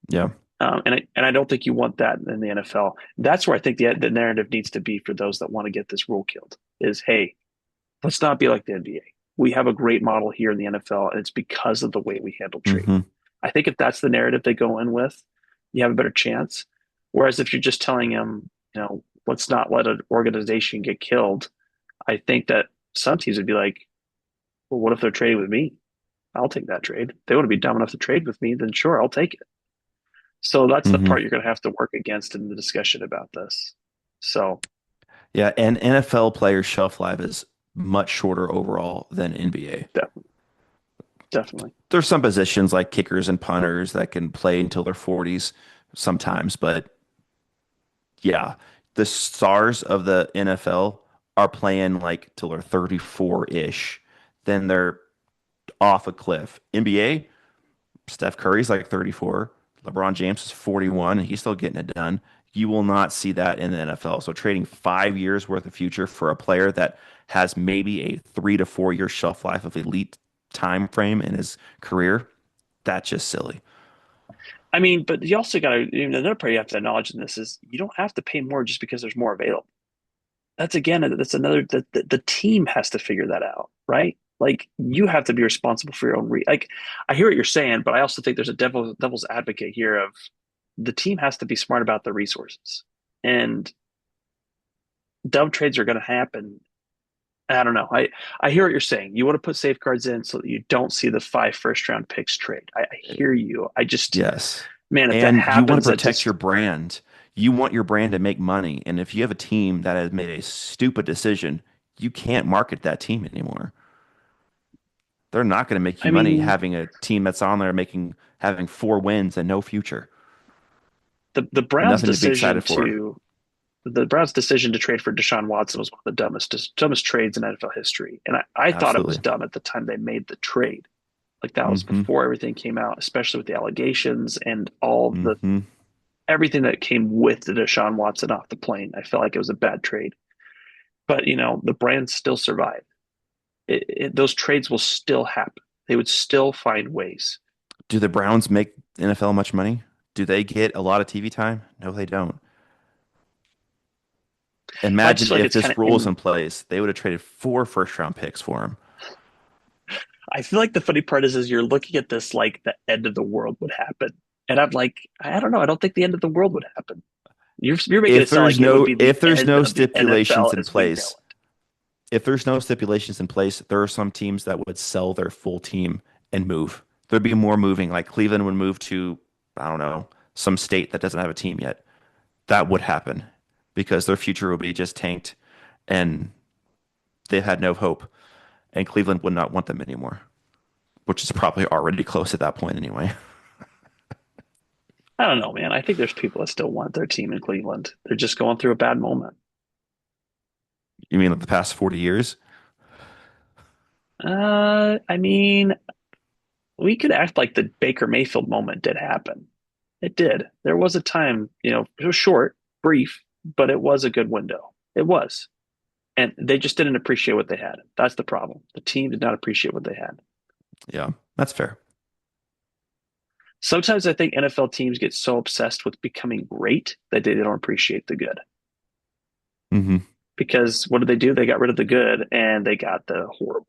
Yeah, And I don't think you want that in the NFL. That's where I think the narrative needs to be for those that want to get this rule killed is, hey, let's not be like the NBA. we have a great model here in the NFL, and it's because of the way we handle trade. Hmm. I think if that's the narrative they go in with, you have a better chance. Whereas if you're just telling them, let's not let an organization get killed, I think that some teams would be like, well, what if they're trading with me? I'll take that trade. If they want to be dumb enough to trade with me, then sure, I'll take it. So that's the Hmm. part you're going to have to work against in the discussion about this. So Yeah, and NFL players' shelf life is much shorter overall than NBA. definitely, definitely. There's some positions like kickers and punters that can play until their 40s sometimes, but yeah, the stars of the NFL are playing like till they're 34-ish. Then they're off a cliff. NBA, Steph Curry's like 34. LeBron James is 41 and he's still getting it done. You will not see that in the NFL. So trading 5 years worth of future for a player that has maybe a 3 to 4 year shelf life of elite time frame in his career, that's just silly. I mean, but you also got to, another part you have to acknowledge in this is you don't have to pay more just because there's more available. That's another, the team has to figure that out, right? Like you have to be responsible for your own like I hear what you're saying, but I also think there's a devil's advocate here of the team has to be smart about the resources. And dumb trades are going to happen. I don't know. I hear what you're saying. You want to put safeguards in so that you don't see the 5 first round picks trade. I hear you. I just, Yes. man, if that And you want happens, to that protect your just, brand. You want your brand to make money. And if you have a team that has made a stupid decision, you can't market that team anymore. They're not going to make you I money mean, having a team that's on there having 4 wins and no future the and Browns' nothing to be decision excited for. to trade for Deshaun Watson was one of the dumbest trades in NFL history. And I thought it was Absolutely. dumb at the time they made the trade. Like that was Hmm. before everything came out, especially with the allegations and all the Hmm. everything that came with the Deshaun Watson off the plane. I felt like it was a bad trade. But the brand still survived. Those trades will still happen. They would still find ways. Do the Browns make NFL much money? Do they get a lot of TV time? No, they don't. I just Imagine feel like if it's kind this of rule was in. in place, they would have traded 4 first round picks for him. I feel like the funny part is you're looking at this like the end of the world would happen, and I'm like, I don't know. I don't think the end of the world would happen. You're making it If sound there's like it would no be the if there's end no of the stipulations NFL in as we know place, if there's no stipulations in place, there are some teams that would sell their full team and move. There'd be more moving. Like Cleveland would move to, I don't know, some state that doesn't have a team yet. That would happen because their future would be just tanked and they've had no hope. And Cleveland would not want them anymore, which is probably already close at that point anyway. I don't know, man. I think there's people that still want their team in Cleveland. They're just going through a bad moment. You mean like the past 40 years? I mean, we could act like the Baker Mayfield moment did happen. It did. There was a time, it was short, brief, but it was a good window. It was. And they just didn't appreciate what they had. That's the problem. The team did not appreciate what they had. Yeah, that's fair. Sometimes I think NFL teams get so obsessed with becoming great that they don't appreciate the good. Hmm. Because what did they do? They got rid of the good and they got the horrible.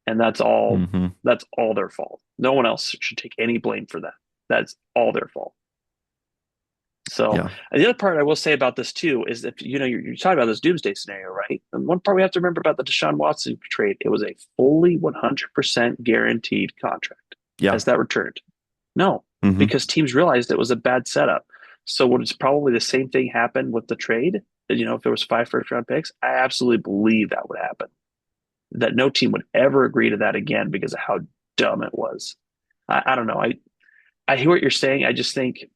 And Hmm. that's all their fault. No one else should take any blame for that. That's all their fault. So Yeah. and the other part I will say about this too is if you're talking about this doomsday scenario, right? And one part we have to remember about the Deshaun Watson trade, it was a fully 100% guaranteed contract. Yeah. Has that returned? No, Hmm. because teams realized it was a bad setup. So would it's probably the same thing happen with the trade? If there was 5 first round picks, I absolutely believe that would happen. That no team would ever agree to that again because of how dumb it was. I don't know. I hear what you're saying. I just think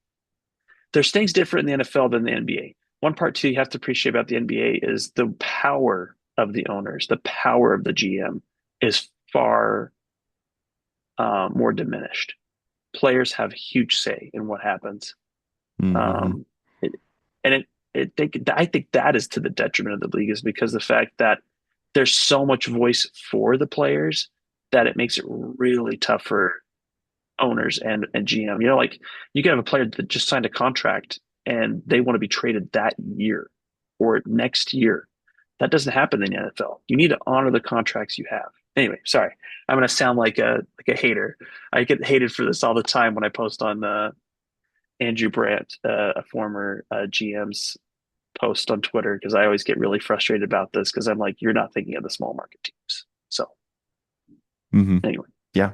there's things different in the NFL than the NBA. One part too you have to appreciate about the NBA is the power of the owners, the power of the GM is far more diminished. Players have huge say in what happens. Hmm. Um, it, and I think that is to the detriment of the league is because the fact that there's so much voice for the players that it makes it really tough for owners and GM. Like you can have a player that just signed a contract and they want to be traded that year or next year. That doesn't happen in the NFL. You need to honor the contracts you have. Anyway, sorry. I'm gonna sound like a hater. I get hated for this all the time when I post on Andrew Brandt, a former GM's post on Twitter, because I always get really frustrated about this because I'm like, you're not thinking of the small market teams. So Hmm. anyway, Yeah,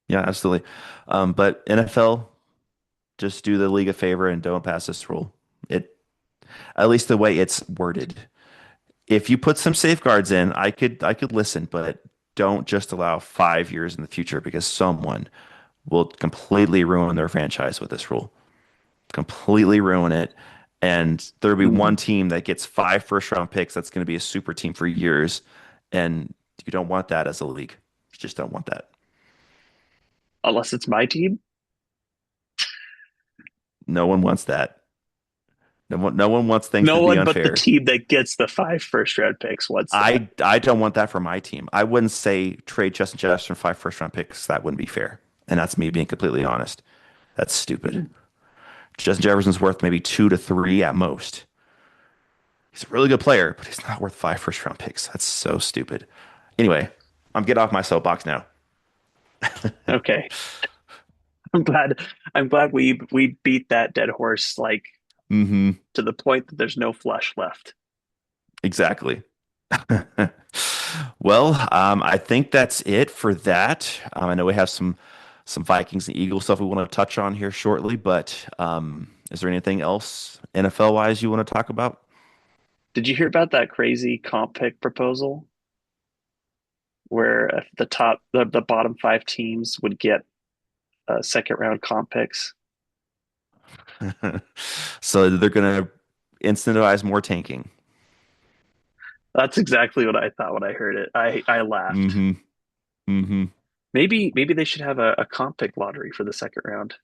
yeah, absolutely. But NFL, just do the league a favor and don't pass this rule. It, at least the way it's worded. If you put some safeguards in, I could listen, but don't just allow 5 years in the future because someone will completely ruin their franchise with this rule. Completely ruin it. And there'll be mhm. one team that gets 5 first round picks that's going to be a super team for years. And you don't want that as a league. You just don't want that. Unless it's my team, No one wants that. No one wants things no to be one but the unfair. team that gets the 5 first round picks wants that. I don't want that for my team. I wouldn't say trade Justin Jefferson 5 first round picks. That wouldn't be fair. And that's me being completely honest. That's stupid. Mhm. Justin Jefferson's worth maybe 2 to 3 at most. He's a really good player, but he's not worth 5 first round picks. That's so stupid. Anyway, I'm getting off my soapbox now. Okay, I'm glad. I'm glad we beat that dead horse like Hmm. to the point that there's no flesh left. Exactly. Well, I think that's it for that. I know we have some Vikings and Eagles stuff we want to touch on here shortly, but is there anything else NFL wise you want to talk about? Did you hear about that crazy comp pick proposal where if the bottom 5 teams would get second round comp picks? So they're gonna incentivize more tanking. That's exactly what I thought when I heard it. I laughed. Hmm. Hmm. Maybe they should have a comp pick lottery for the second round,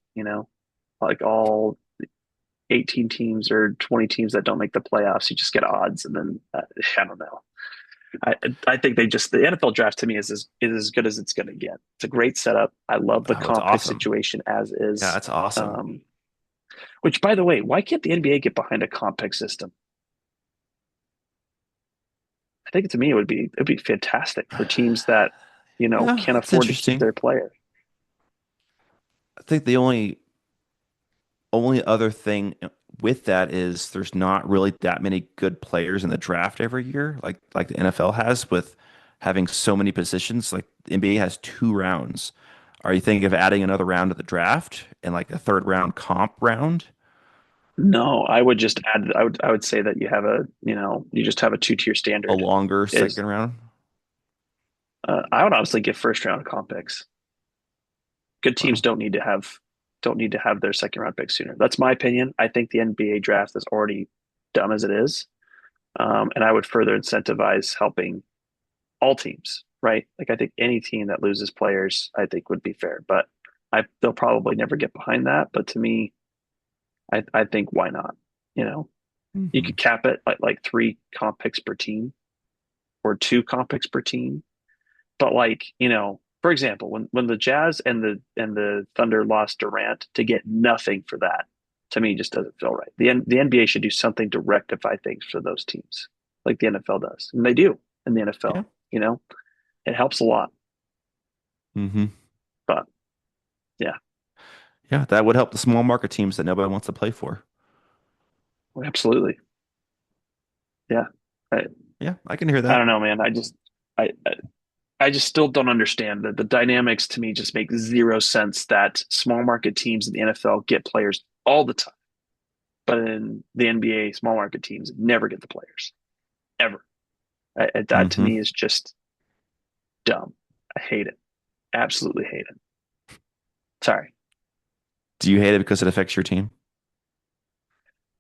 like all 18 teams or 20 teams that don't make the playoffs, you just get odds and then I don't know. I I think the NFL draft to me is as good as it's going to get. It's a great setup. I love the Oh, it's comp pick awesome. situation as Yeah, is. that's awesome. Um, which, by the way, why can't the NBA get behind a comp pick system? I think to me it'd be fantastic for teams that Yeah, can't that's afford to keep interesting. their players. I think the only other thing with that is there's not really that many good players in the draft every year, like the NFL has with having so many positions. Like the NBA has 2 rounds. Are you thinking of adding another round to the draft and like a third round comp round, No, I would just add. I would say that you just have a 2 tier a standard. longer Is second round? I would honestly give first round comp picks. Good teams Wow. don't need to have their second round pick sooner. That's my opinion. I think the NBA draft is already dumb as it is, and I would further incentivize helping all teams. Right? Like I think any team that loses players, I think would be fair, but they'll probably never get behind that. But to me, I think why not? You know, you Hmm. could cap it like 3 comp picks per team or 2 comp picks per team. But for example, when the Jazz and the Thunder lost Durant to get nothing for that, to me just doesn't feel right. The NBA should do something to rectify things for those teams, like the NFL does, and they do in the Yeah. NFL. It helps a lot. Hmm. But yeah, Yeah, that would help the small market teams that nobody wants to play for. absolutely. Yeah, I Yeah, I can hear I that. don't know, man. I just still don't understand the dynamics. To me just make zero sense that small market teams in the NFL get players all the time, but in the NBA, small market teams never get the players ever. That to Hmm. me is just dumb. I hate it. Absolutely hate it. Sorry. Do you hate it because it affects your team?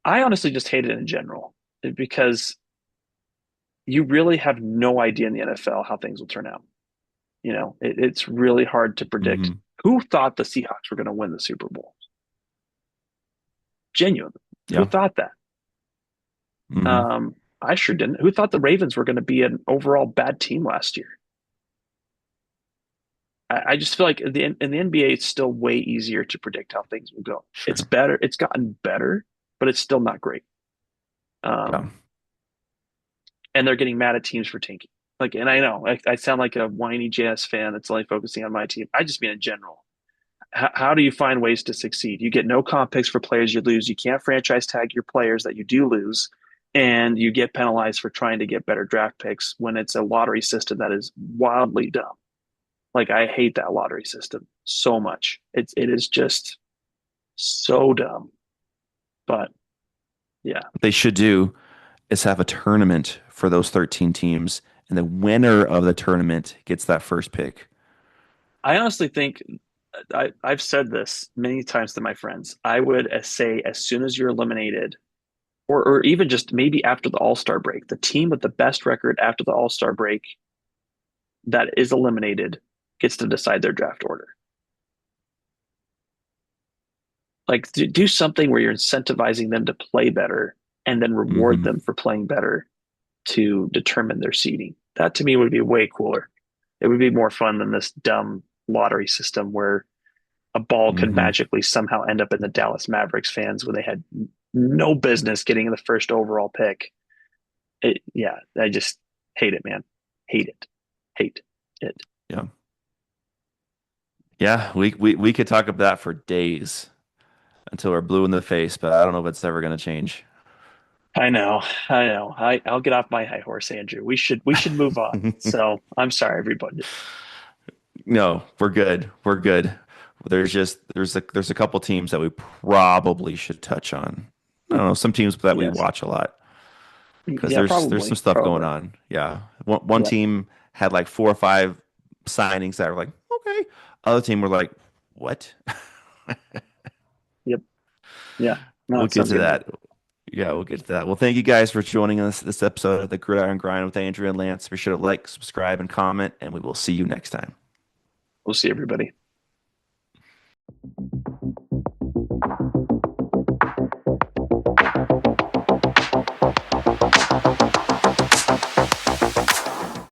I honestly just hate it in general because you really have no idea in the NFL how things will turn out. It's really hard to predict. Hmm. Who thought the Seahawks were going to win the Super Bowl? Genuinely. Who Yeah. thought that? Hmm. I sure didn't. Who thought the Ravens were going to be an overall bad team last year? I just feel like in the NBA, it's still way easier to predict how things will go. It's Sure. better. It's gotten better, but it's still not great. Yeah. Um, and they're getting mad at teams for tanking. Like, and I know I sound like a whiny JS fan that's only focusing on my team. I just mean in general. How do you find ways to succeed? You get no comp picks for players you lose. You can't franchise tag your players that you do lose, and you get penalized for trying to get better draft picks when it's a lottery system that is wildly dumb. Like I hate that lottery system so much. It is just so dumb. But yeah, What they should do is have a tournament for those 13 teams, and the winner of the tournament gets that first pick. I honestly think I've said this many times to my friends. I would say as soon as you're eliminated, or even just maybe after the All Star break, the team with the best record after the All Star break that is eliminated gets to decide their draft order. Like do something where you're incentivizing them to play better and then reward Hmm. them for playing better to determine their seeding. That to me would be way cooler. It would be more fun than this dumb lottery system where a ball could Hmm. magically somehow end up in the Dallas Mavericks fans when they had no business getting the first overall pick. Yeah, I just hate it, man. Hate it. Hate it. Yeah. Yeah, we could talk about that for days until we're blue in the face, but I don't know if it's ever going to change. I know. I know. I'll get off my high horse, Andrew. We should move on. So I'm sorry, everybody. No, we're good. We're good. There's a couple teams that we probably should touch on. I don't know, some teams that we Yes. watch a lot because Yeah, there's some probably. stuff going Probably. on. Yeah. One Yeah. team had like four or five signings that were like, okay. Other team were like, what? Yep. Yeah. No, We'll it get sounds to good, man. that. Yeah, we'll get to that. Well, thank you guys for joining us this episode of the Gridiron Grind with Andrew and Lance. Be sure to like, subscribe, and comment, and we will see you next time. We'll see everybody.